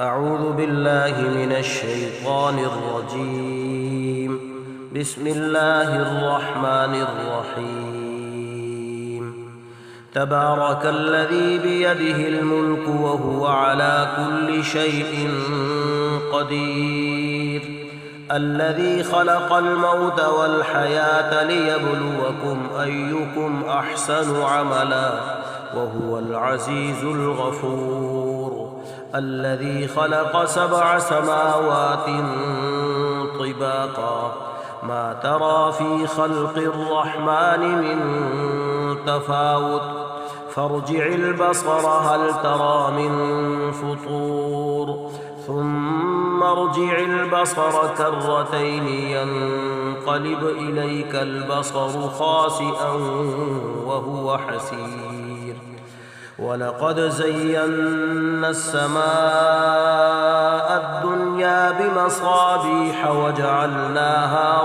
أعوذ بالله من الشيطان الرجيم. بسم الله الرحمن الرحيم. تبارك الذي بيده الملك وهو على كل شيء قدير، الذي خلق الموت والحياة ليبلوكم أيكم أحسن عملا وهو العزيز الغفور، الذي خلق 7 سماوات طباقا ما ترى في خلق الرحمن من تفاوت فارجع البصر هل ترى من فطور ثم ارجع البصر كرتين ينقلب إليك البصر خاسئا وهو حسير. ولقد زينا السماء الدنيا بمصابيح وجعلناها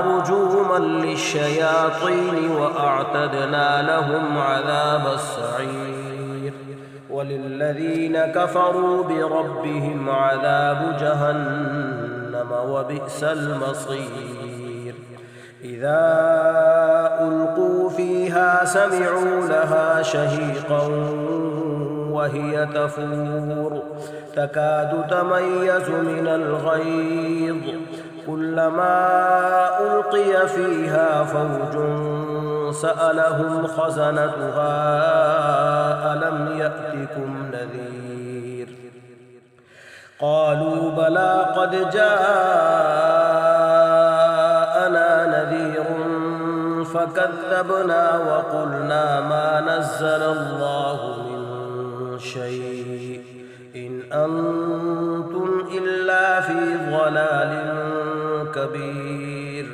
رجوما للشياطين وأعتدنا لهم عذاب السعير. وللذين كفروا بربهم عذاب جهنم وبئس المصير. إذا ألقوا فيها سمعوا لها شهيقا وهي تفور تكاد تميز من الغيظ، كلما ألقي فيها فوج سألهم خزنتها ألم يأتكم نذير؟ قالوا بلى قد جاءنا نذير فكذبنا وقلنا ما نزل الله من شيء إن أنتم إلا في ضلال كبير.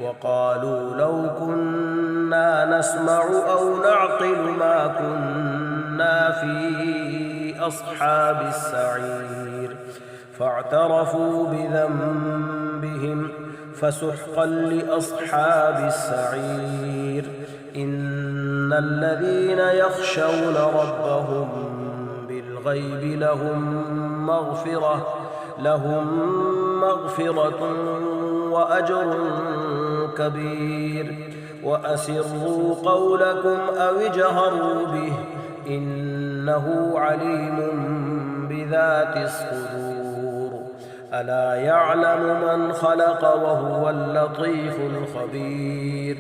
وقالوا لو كنا نسمع أو نعقل ما كنا في أصحاب السعير. فاعترفوا بذنبهم فسحقا لأصحاب السعير. إن الذين يخشون ربهم بالغيب لهم مغفرة وأجر كبير. وأسروا قولكم أو اجهروا به إنه عليم بذات الصدور. ألا يعلم من خلق وهو اللطيف الخبير.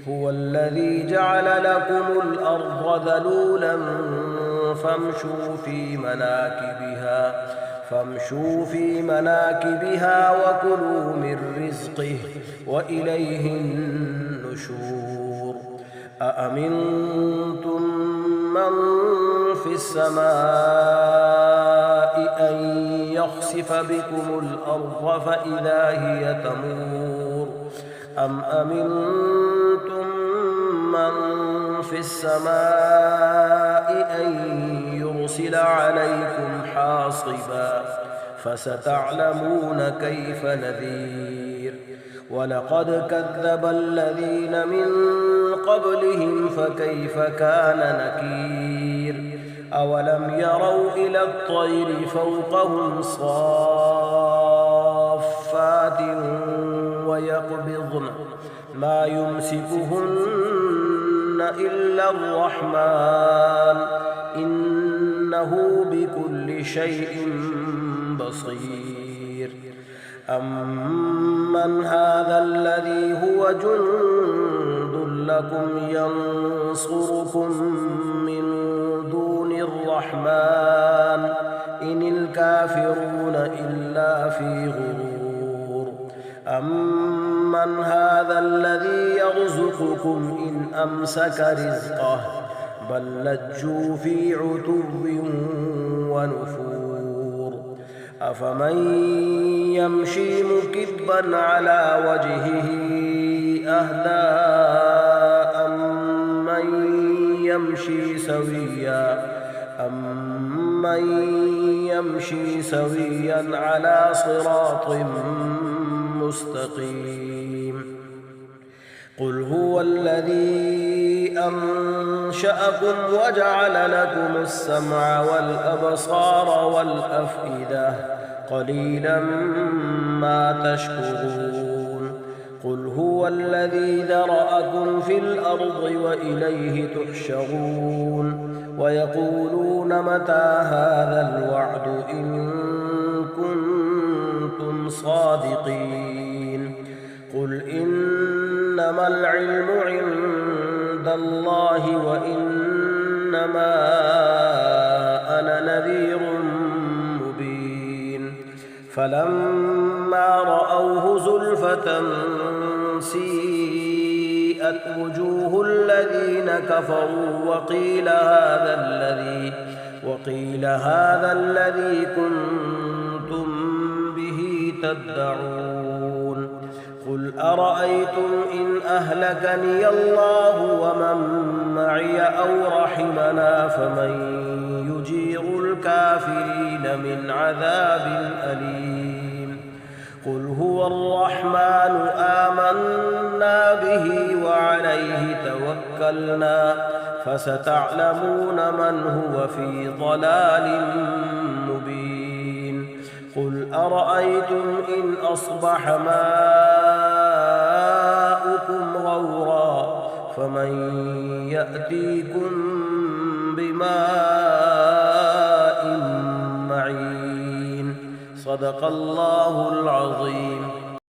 هو الذي جعل لكم الأرض ذلولا فامشوا في مناكبها وكلوا من رزقه وإليه النشور. أأمنتم من في السماء أن يخسف بكم الأرض فإذا هي تمور أم أمنتم من في السماء أن يرسل عليكم حاصبا فستعلمون كيف نذير. ولقد كذب الذين من قبلهم فكيف كان نكير. أولم يروا إلى الطير فوقهم صافات ويقبضن ما يمسكهن إلا الرحمن إنه بكل شيء بصير. أمن هذا الذي هو جند لكم ينصركم من دون الرحمن إن الكافرون إلا في غرور. أمن هذا الذي يرزقكم إن أمسك رزقه بل لجوا في عتو ونفور. أفمن يمشي مكبا على وجهه أهدى أمن يمشي سويا على صراط مستقيم. قل هو الذي أنشأكم وجعل لكم السمع والأبصار والأفئدة قليلا ما تشكرون قل هو الذي ذرأكم في الأرض وإليه تحشرون ويقولون متى هذا الوعد إن كنتم صادقين قل إنما العلم عند الله وإنما أنا نذير مبين فلما رأوه زلفة سيئت وجوه الذين كفروا وقيل هذا الذي كنتم به تدعون قل أرأيتم إن أهلكني الله ومن معي أو رحمنا فمن يجير الكافرين من عذاب أليم قل هو الرحمن آمنا به وعليه توكلنا فستعلمون من هو في ضلال مبين قل أرأيتم إن أصبح ماؤكم غورا فمن يأتيكم بماء معين صدق الله العظيم.